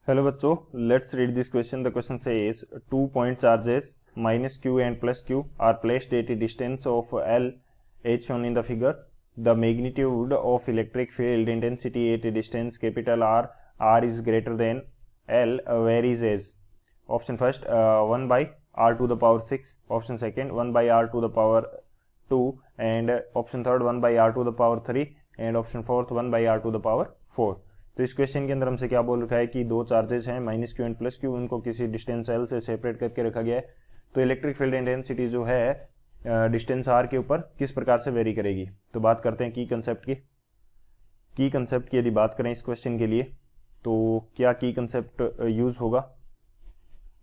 Hello बच्चों, let's read this question. The question says 2 point charges minus q and plus q are placed at a distance of L as shown in the figure. The magnitude of electric field intensity at a distance capital R is greater than L varies as option first 1 by r to the power 6, option second 1 by r to the power 2, and option third 1 by r to the power 3, and option fourth 1 by r to the power 4. तो इस question के अंदर हमसे क्या बोल रखा है कि दो चार्जेस हैं minus Q and plus Q, उनको किसी डिस्टेंस एल से सेपरेट करके रखा गया है. तो इलेक्ट्रिक फील्ड इंटेंसिटी जो है डिस्टेंस आर के ऊपर किस प्रकार से वेरी करेगी. तो बात करते हैं की कंसेप्ट की यदि बात करें इस क्वेश्चन के लिए तो क्या की कंसेप्ट यूज होगा.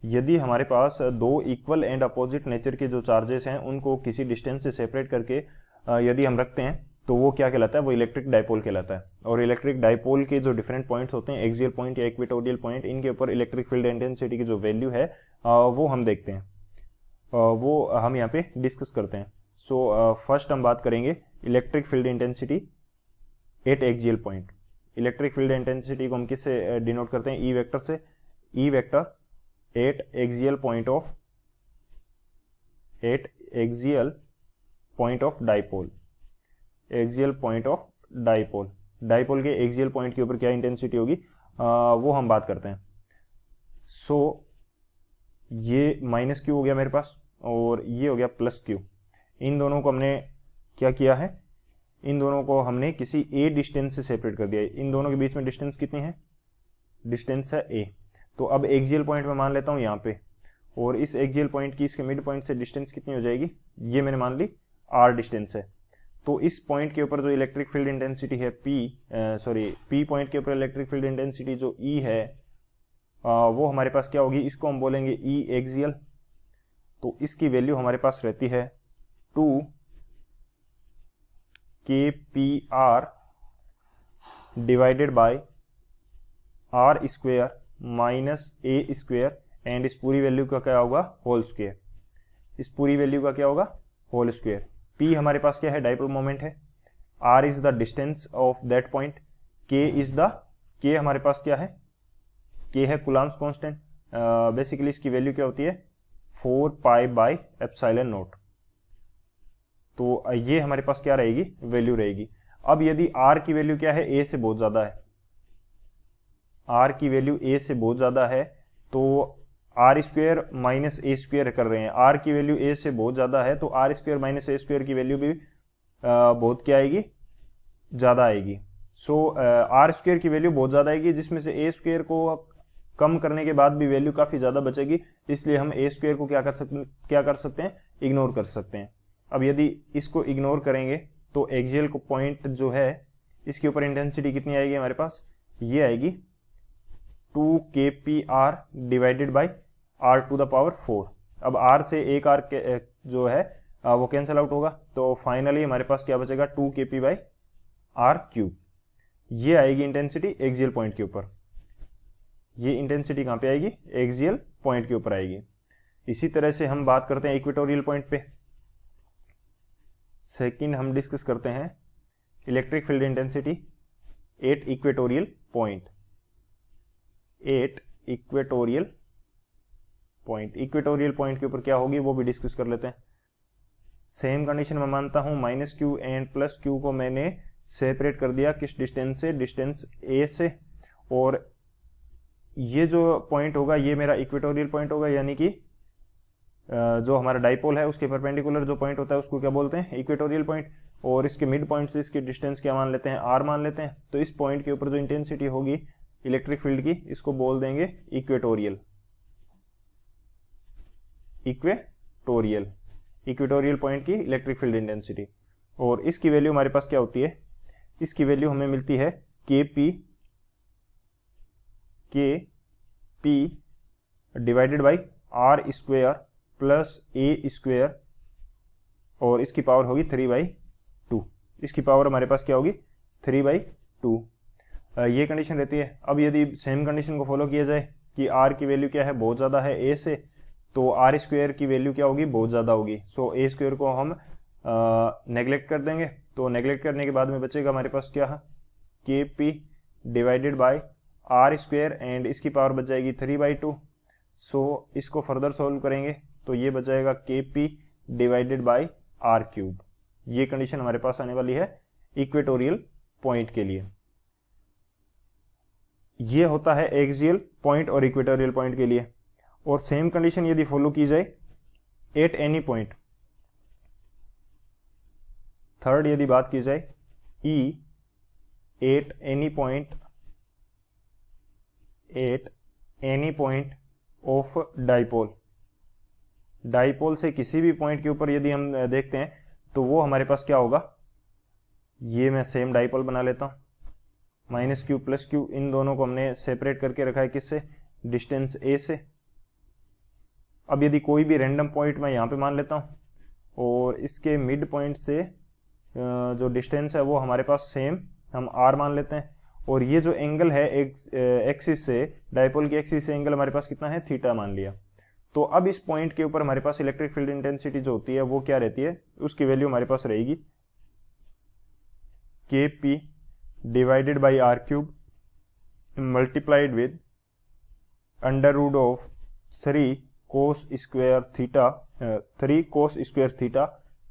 यदि हमारे पास दो इक्वल एंड अपोजिट नेचर के जो चार्जेस हैं उनको किसी डिस्टेंस से सेपरेट करके यदि हम रखते हैं तो वो क्या कहलाता है, वो इलेक्ट्रिक डाइपोल कहलाता है. और इलेक्ट्रिक डाइपोल के जो डिफरेंट पॉइंट्स होते हैं, एक्सियल पॉइंट या इक्वेटोरियल पॉइंट, इनके ऊपर इलेक्ट्रिक फील्ड इंटेंसिटी की जो वैल्यू है वो हम देखते हैं, वो हम यहाँ पे डिस्कस करते हैं. सो फर्स्ट हम बात करेंगे electric field intensity eight axial point. Electric field intensity को हम किससे डिनोट करते हैं, ई वेक्टर से. E vector eight axial point of dipole. Axial point of dipole, dipole के एक्सियल पॉइंट के ऊपर क्या इंटेंसिटी होगी वो हम बात करते हैं. सो ये माइनस क्यू हो गया मेरे पास और ये हो गया प्लस क्यू. इन दोनों को हमने क्या किया है, इन दोनों को हमने किसी ए डिस्टेंस से सेपरेट कर दिया है. इन दोनों के बीच में डिस्टेंस कितनी है, डिस्टेंस है ए. तो अब एक्सियल पॉइंट में मान लेता हूं यहाँ पे, और इस एक्सियल पॉइंट की इसके मिड पॉइंट से डिस्टेंस कितनी हो जाएगी, ये मैंने मान ली आर डिस्टेंस है. तो इस पॉइंट के ऊपर जो इलेक्ट्रिक फील्ड इंटेंसिटी है पी पॉइंट के ऊपर इलेक्ट्रिक फील्ड इंटेंसिटी जो ई है वो हमारे पास क्या होगी, इसको हम बोलेंगे ई एक्सियल. तो इसकी वैल्यू हमारे पास रहती है 2 kpr divided by r square minus a square, and इस पूरी वैल्यू का क्या होगा, होल स्क्वेयर. इस पूरी वैल्यू का क्या होगा, होल स्क्वेयर. P हमारे पास क्या है, डाइपोल मोमेंट है. R is the distance of that point. K हमारे पास क्या है, K है कूलम्ब्स कांस्टेंट. बेसिकली इसकी वैल्यू क्या होती है 4 पाई बाई एप्सिलॉन नॉट. तो ये हमारे पास क्या रहेगी, वैल्यू रहेगी. अब यदि R की वैल्यू क्या है, A से बहुत ज्यादा है, R की वैल्यू A से बहुत ज्यादा है, तो r square minus a square कर रहे हैं. आर की वैल्यू ए से बहुत ज्यादा है तो r square minus a square की वैल्यू भी बहुत क्या आएगी, ज्यादा आएगी. सो आर स्क्वेयर की वैल्यू बहुत ज्यादा आएगी, जिसमें से ए स्क्वेयर को कम करने के बाद भी वैल्यू काफी ज्यादा बचेगी. इसलिए हम ए स्क्वेयर को क्या कर सकते हैं, इग्नोर कर सकते हैं. अब यदि इसको इग्नोर करेंगे तो एक्सियल पॉइंट जो है इसके ऊपर इंटेंसिटी कितनी आएगी हमारे पास, ये आएगी 2 kpr divided by r to the power 4. अब r से एक r जो है वो कैंसिल आउट होगा, तो फाइनली हमारे पास क्या बचेगा 2 kp बाई r क्यूब. ये आएगी इंटेंसिटी एक्सियल पॉइंट के ऊपर. ये इंटेंसिटी कहां पे आएगी, एक्सियल पॉइंट के ऊपर आएगी. इसी तरह से हम बात करते हैं इक्वेटोरियल पॉइंट पे. सेकंड हम डिस्कस करते हैं electric field intensity at equatorial point. Equatorial point के ऊपर क्या होगी वो भी डिस्कस कर लेते हैं. सेम कंडीशन में मानता हूं minus Q and plus Q को मैंने सेपरेट कर दिया किस डिस्टेंस से, डिस्टेंस ए से. और ये जो पॉइंट होगा ये मेरा इक्वेटोरियल पॉइंट होगा, यानी कि जो हमारा डाइपोल है उसके परपेंडिकुलर जो पॉइंट होता है उसको क्या बोलते हैं, इक्वेटोरियल पॉइंट. और इसके मिड पॉइंट से इसकी डिस्टेंस क्या मान लेते हैं, आर मान लेते हैं. तो इस पॉइंट के ऊपर जो इंटेंसिटी होगी इलेक्ट्रिक फील्ड की, इसको बोल देंगे इक्वेटोरियल पॉइंट की इलेक्ट्रिक फील्ड इंटेंसिटी. और इसकी वैल्यू हमारे पास क्या होती है, इसकी वैल्यू हमें मिलती है kp divided by r square plus a square, और इसकी पावर होगी 3/2. इसकी पावर हमारे पास क्या होगी 3/2. ये कंडीशन रहती है. अब यदि सेम कंडीशन को फॉलो किया जाए कि r की वैल्यू क्या है, बहुत ज्यादा है a से, तो आर स्क्वेयर की वैल्यू क्या होगी, बहुत ज्यादा होगी. सो ए स्क्वेयर को हम नेग्लेक्ट कर देंगे. तो नेग्लेक्ट करने के बाद में बचेगा हमारे पास क्या है, kp divided by r square and इसकी पावर बच जाएगी 3/2। सो इसको फर्दर सॉल्व करेंगे तो ये बच जाएगा k p divided by r cube. ये कंडीशन हमारे पास आने वाली है इक्वेटोरियल पॉइंट के लिए। ये होता है एक्सियल पॉइंट और इक्वेटोरियल पॉइंट के लिए। और सेम कंडीशन यदि फॉलो की जाए एट एनी पॉइंट, थर्ड यदि बात की जाए E at any point of dipole, dipole से किसी भी पॉइंट के ऊपर यदि हम देखते हैं तो वो हमारे पास क्या होगा, ये मैं सेम डाइपोल बना लेता हूं, माइनस क्यू प्लस क्यू, इन दोनों को हमने सेपरेट करके रखा है किससे, डिस्टेंस ए से। अब यदि कोई भी रैंडम पॉइंट मैं यहाँ पे मान लेता हूँ और इसके मिड पॉइंट से जो डिस्टेंस है वो हमारे पास सेम हम आर मान लेते हैं, और ये जो एंगल है एक्सिस से, डाइपोल की एक्सिस से एंगल हमारे पास कितना है, थीटा मान लिया। तो अब इस पॉइंट के ऊपर हमारे पास इलेक्ट्रिक फील्ड इंटेंसिटी जो होती है वो क्या रहती है, उसकी वैल्यू हमारे पास रहेगी k p divided by r cube multiplied with under root of 3 cos square theta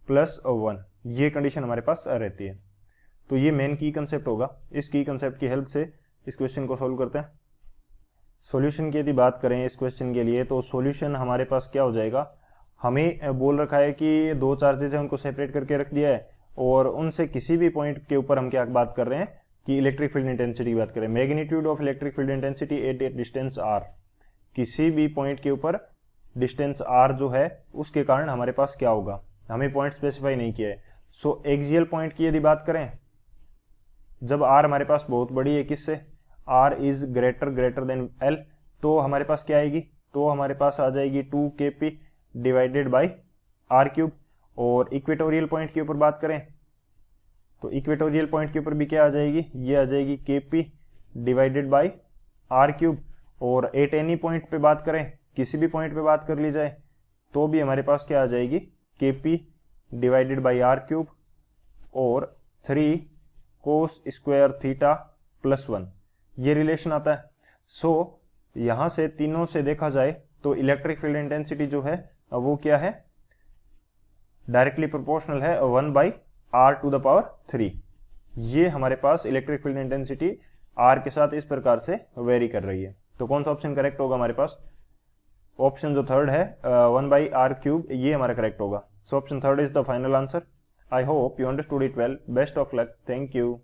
plus 1। ये कंडीशन हमारे पास रहती है। तो ये मेन की कंसेप्ट होगा। इस की कंसेप्ट की हेल्प से इस क्वेश्चन को सॉल्व करते हैं। सॉल्यूशन की यदि बात करें इस क्वेश्चन के लिए तो सॉल्यूशन हमारे पास क्या हो जाएगा, हमें बोल रखा है कि दो चार्जेज है उनको सेपरेट करके रख दिया है और उनसे किसी भी पॉइंट के ऊपर हम क्या बात कर रहे हैं कि इलेक्ट्रिक फील्ड इंटेंसिटी की बात करें। Magnitude of electric field intensity at distance r, किसी भी पॉइंट के ऊपर डिस्टेंस आर जो है उसके कारण हमारे पास क्या होगा, हमें पॉइंट स्पेसिफाई नहीं किया है। सो एक्सियल पॉइंट की यदि बात करें, जब आर हमारे पास बहुत बड़ी है, किससे, r is greater than l, तो हमारे पास क्या आएगी, तो हमारे पास आ जाएगी 2 k p divided by r cube. और इक्वेटोरियल पॉइंट के ऊपर बात करें तो इक्वेटोरियल पॉइंट के ऊपर भी क्या आ जाएगी, ये आ जाएगी k p divided by r cube. और एट एनी पॉइंट पे बात करें, किसी भी पॉइंट पे बात कर ली जाए तो भी हमारे पास क्या आ जाएगी, k p divided by r cube और 3 कोस स्क्वायर थीटा प्लस 1, ये रिलेशन आता है। सो यहां से तीनों से देखा जाए तो इलेक्ट्रिक फील्ड इंटेंसिटी जो है वो क्या है, डायरेक्टली प्रोपोर्शनल है 1/r⁻3। ये हमारे पास इलेक्ट्रिक फील्ड इंटेंसिटी r के साथ इस प्रकार से वेरी कर रही है। तो कौन सा ऑप्शन करेक्ट होगा हमारे पास, ऑप्शन जो थर्ड है 1/r³, ये हमारा करेक्ट होगा। So option third is the final answer. I hope you understood it well. Best of luck. Thank you.